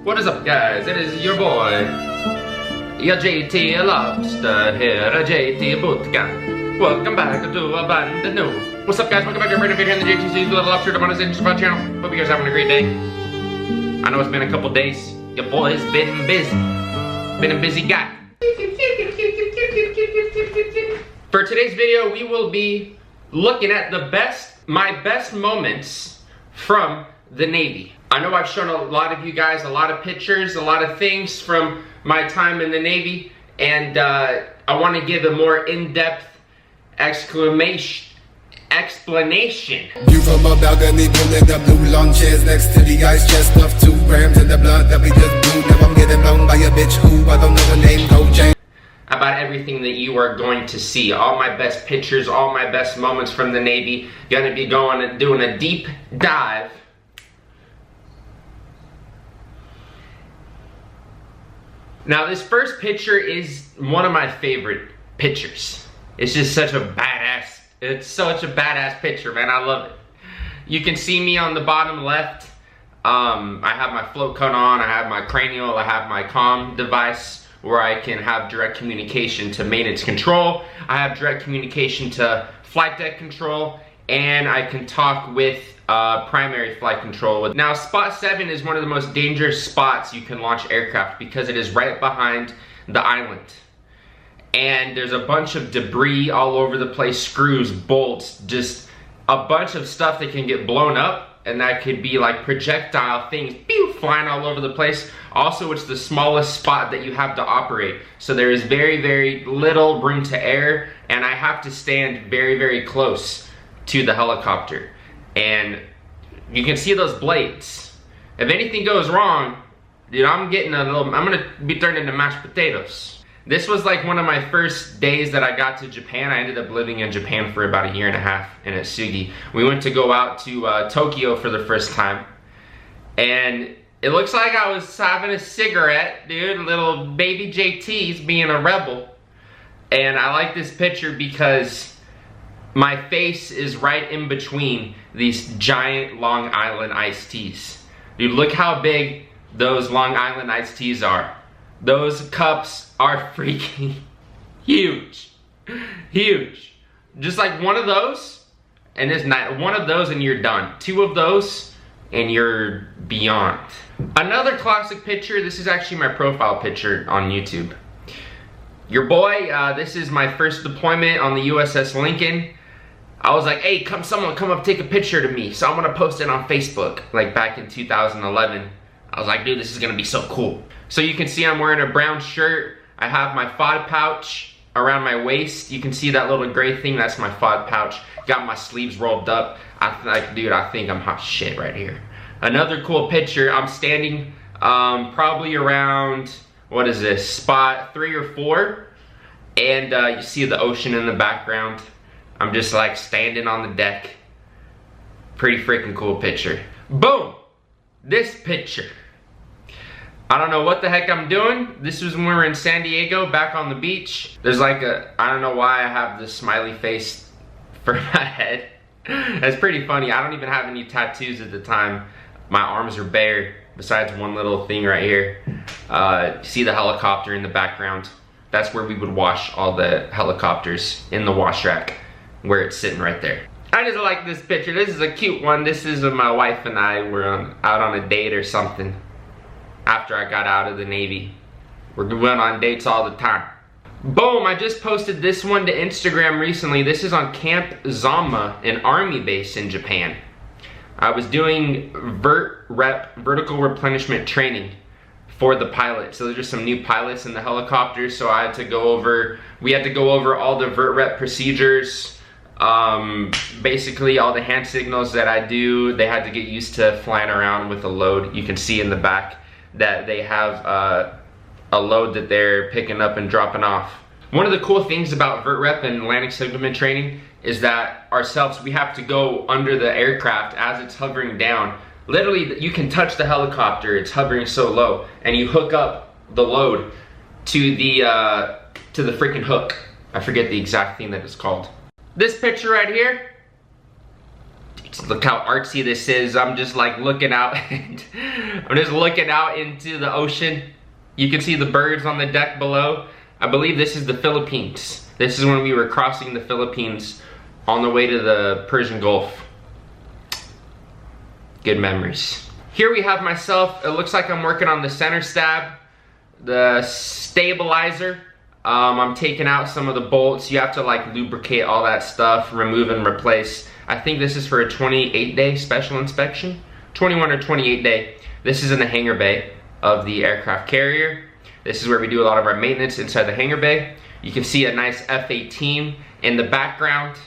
What is up, guys? It is your boy, your JT Lobster here, a JT Bootcamp. Welcome back to a brand new. What's up, guys? Welcome back to a brand new video in the JTsuits Little Lobster Monetization channel. Hope you guys are having a great day. I know it's been a couple days. Your boy's been busy. Been a busy guy. For today's video, we will be looking at my best moments from the Navy. I know I've shown a lot of you guys a lot of pictures, a lot of things from my time in the Navy, and I want to give a more in-depth explanation. You from a balcony pulling the blue lawn chairs next to the ice chest of 2 grams in the blood that we just blew. Now I'm getting blown by a bitch who I don't know her name, go Jane. About everything that you are going to see. All my best pictures, all my best moments from the Navy. Gonna be going and doing a deep dive. Now this first picture is one of my favorite pictures. It's just such a badass picture, man. I love it. You can see me on the bottom left. I have my float coat on, I have my cranial, I have my comm device where I can have direct communication to maintenance control. I have direct communication to flight deck control, and I can talk with primary flight control. Now, spot 7 is one of the most dangerous spots you can launch aircraft because it is right behind the island. And there's a bunch of debris all over the place, screws, bolts, just a bunch of stuff that can get blown up, and that could be like projectile things flying all over the place. Also, it's the smallest spot that you have to operate. So there is very, very little room to air, and I have to stand very, very close to the helicopter. And you can see those blades. If anything goes wrong, dude, I'm gonna be turned into mashed potatoes. This was like one of my first days that I got to Japan. I ended up living in Japan for about 1.5 years in Atsugi. We went to go out to Tokyo for the first time. And it looks like I was having a cigarette, dude. Little baby JT's being a rebel. And I like this picture because my face is right in between these giant Long Island iced teas. Dude, look how big those Long Island iced teas are. Those cups are freaking huge. Huge. Just like one of those, and it's not one of those and you're done. 2 of those and you're beyond. Another classic picture, this is actually my profile picture on YouTube. Your boy, this is my first deployment on the USS Lincoln. I was like, hey, someone come up take a picture to me. So I'm gonna post it on Facebook, like back in 2011. I was like, dude, this is gonna be so cool. So you can see I'm wearing a brown shirt. I have my FOD pouch around my waist. You can see that little gray thing, that's my FOD pouch. Got my sleeves rolled up. Dude, I think I'm hot shit right here. Another cool picture, I'm standing probably around, what is this, spot 3 or 4. And you see the ocean in the background. I'm just like standing on the deck. Pretty freaking cool picture. Boom! This picture. I don't know what the heck I'm doing. This was when we were in San Diego, back on the beach. There's like I don't know why I have this smiley face for my head. It's pretty funny. I don't even have any tattoos at the time. My arms are bare, besides one little thing right here. See the helicopter in the background. That's where we would wash all the helicopters, in the wash rack, where it's sitting right there. I just like this picture. This is a cute one. This is when my wife and I were out on a date or something after I got out of the Navy. We're going on dates all the time. Boom, I just posted this one to Instagram recently. This is on Camp Zama, an army base in Japan. I was doing vertical replenishment training for the pilots. So there's just some new pilots in the helicopters, so we had to go over all the vert rep procedures. Basically all the hand signals that I do, they had to get used to flying around with a load. You can see in the back that they have a load that they're picking up and dropping off. One of the cool things about vert rep and landing signalman training is that ourselves, we have to go under the aircraft as it's hovering down. Literally, you can touch the helicopter, it's hovering so low, and you hook up the load to the freaking hook. I forget the exact thing that it's called. This picture right here, Look how artsy this is. I'm just like looking out. I'm just looking out into the ocean. You can see the birds on the deck below. I believe this is the Philippines. This is when we were crossing the Philippines on the way to the Persian Gulf. Good memories. Here we have myself. It looks like I'm working on the center stab, the stabilizer. I'm taking out some of the bolts. You have to like lubricate all that stuff, remove and replace. I think this is for a 28-day special inspection. 21 or 28 day. This is in the hangar bay of the aircraft carrier. This is where we do a lot of our maintenance inside the hangar bay. You can see a nice F-18 in the background.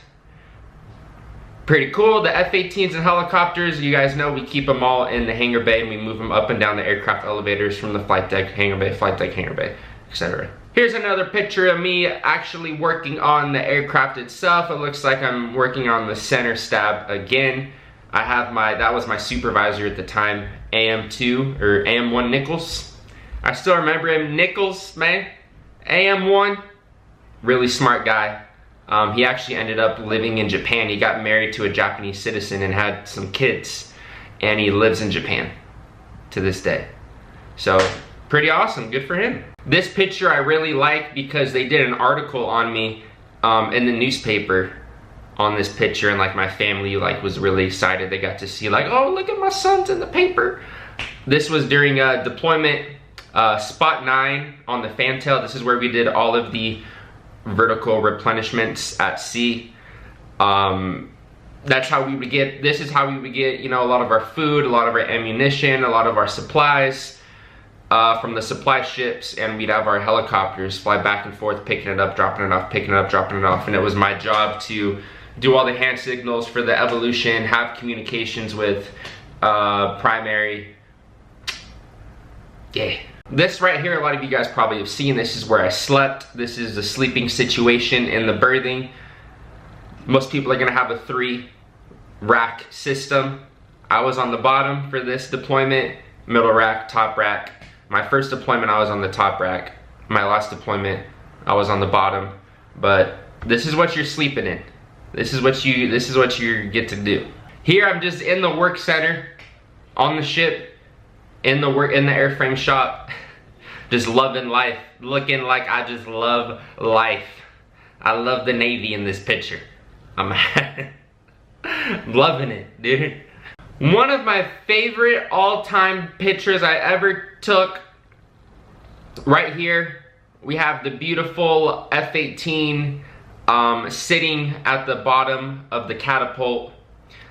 Pretty cool. The F-18s and helicopters, you guys know we keep them all in the hangar bay and we move them up and down the aircraft elevators from the flight deck, hangar bay, etc. Here's another picture of me actually working on the aircraft itself. It looks like I'm working on the center stab again. I have that was my supervisor at the time, AM2 or AM1 Nichols. I still remember him, Nichols, man. AM1, really smart guy. He actually ended up living in Japan. He got married to a Japanese citizen and had some kids, and he lives in Japan to this day. So pretty awesome, good for him. This picture I really like because they did an article on me in the newspaper on this picture, and like my family like was really excited. They got to see like, oh, look at my son's in the paper. This was during deployment spot 9 on the fantail. This is where we did all of the vertical replenishments at sea. That's how we would get, this is how we would get, you know, a lot of our food, a lot of our ammunition, a lot of our supplies from the supply ships, and we'd have our helicopters fly back and forth, picking it up, dropping it off, picking it up, dropping it off, and it was my job to do all the hand signals for the evolution, have communications with primary. Yeah. This right here, a lot of you guys probably have seen. This is where I slept. This is the sleeping situation in the berthing. Most people are gonna have a 3-rack system. I was on the bottom for this deployment, middle rack, top rack. My first deployment, I was on the top rack. My last deployment, I was on the bottom. But this is what you're sleeping in. This is what you get to do. Here, I'm just in the work center, on the ship, in the airframe shop, just loving life, looking like I just love life. I love the Navy in this picture. I'm loving it, dude. One of my favorite all-time pictures I ever took, right here, we have the beautiful F-18 sitting at the bottom of the catapult.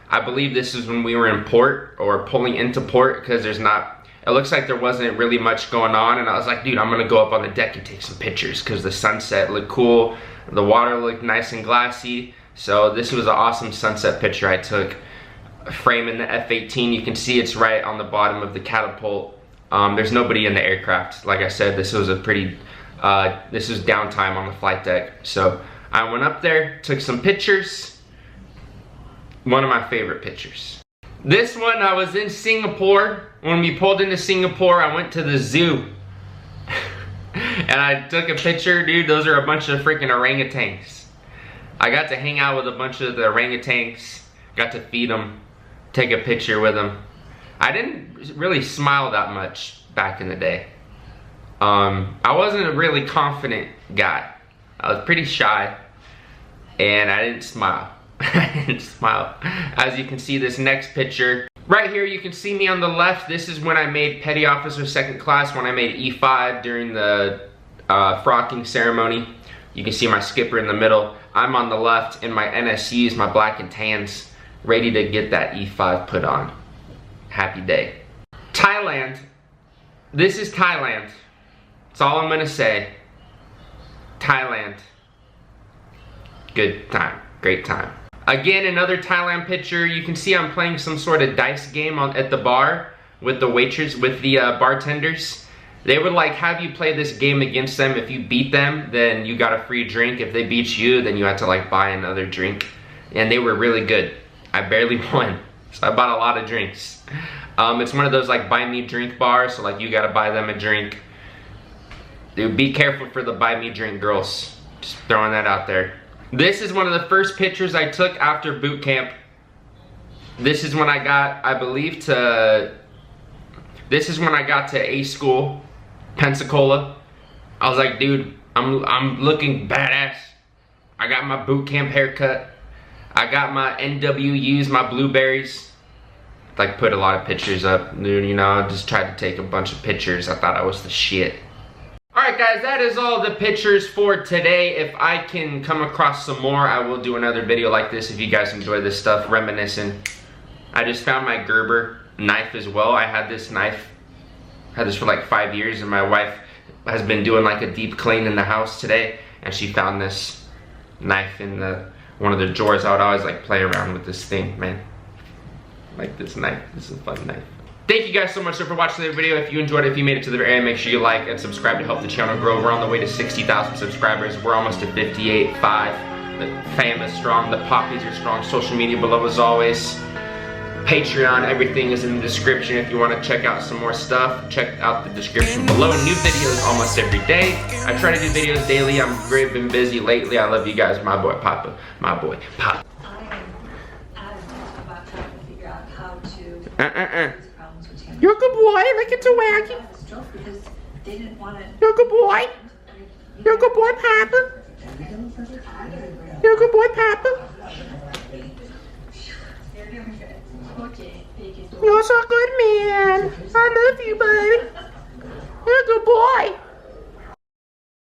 I believe this is when we were in port, or pulling into port, because there's not, it looks like there wasn't really much going on, and I was like, dude, I'm gonna go up on the deck and take some pictures, because the sunset looked cool, the water looked nice and glassy. So this was an awesome sunset picture I took. Framing the F-18, you can see it's right on the bottom of the catapult. There's nobody in the aircraft. Like I said, this was a pretty, this was downtime on the flight deck. So I went up there, took some pictures. One of my favorite pictures. This one, I was in Singapore. When we pulled into Singapore, I went to the zoo. And I took a picture, dude. Those are a bunch of freaking orangutans. I got to hang out with a bunch of the orangutans. Got to feed them. Take a picture with them. I didn't really smile that much back in the day. I wasn't a really confident guy. I was pretty shy, and I didn't smile. I didn't smile. As you can see, this next picture, right here, you can see me on the left. This is when I made Petty Officer 2nd Class, when I made E5 during the frocking ceremony. You can see my skipper in the middle. I'm on the left in my NSUs, my black and tans, ready to get that E5 put on. Happy day. Thailand. This is Thailand. That's all I'm gonna say. Thailand. Good time. Great time. Again, another Thailand picture. You can see I'm playing some sort of dice game at the bar with the waitress, with the bartenders. They would like have you play this game against them. If you beat them, then you got a free drink. If they beat you, then you had to like buy another drink. And they were really good. I barely won, so I bought a lot of drinks. It's one of those like buy me drink bars, so like you gotta buy them a drink. Dude, be careful for the buy me drink girls. Just throwing that out there. This is one of the first pictures I took after boot camp. This is when I got, I believe, this is when I got to A school, Pensacola. I was like, dude, I'm looking badass. I got my boot camp haircut. I got my NWUs, my blueberries. Like, put a lot of pictures up, dude, you know, I just tried to take a bunch of pictures. I thought I was the shit. Alright guys, that is all the pictures for today. If I can come across some more, I will do another video like this if you guys enjoy this stuff, reminiscing. I just found my Gerber knife as well. I had this knife, had this for like 5 years, and my wife has been doing like a deep clean in the house today, and she found this knife in one of the drawers. I would always like play around with this thing, man. Like this knife, this is a fun knife. Thank you guys so much for watching the video. If you enjoyed it, if you made it to the very end, make sure you like and subscribe to help the channel grow. We're on the way to 60,000 subscribers. We're almost at 58.5. The fam is strong, the poppies are strong. Social media below as always. Patreon, everything is in the description. If you want to check out some more stuff, check out the description below. New videos almost every day. I try to do videos daily. I'm very been busy lately. I love you guys. My boy Papa. My boy Papa. You're a good boy. Look at the wagon. You're a good boy. You're a good boy, Papa. You're a good boy, Papa. You're so good, man. I love you, baby. You're a good boy.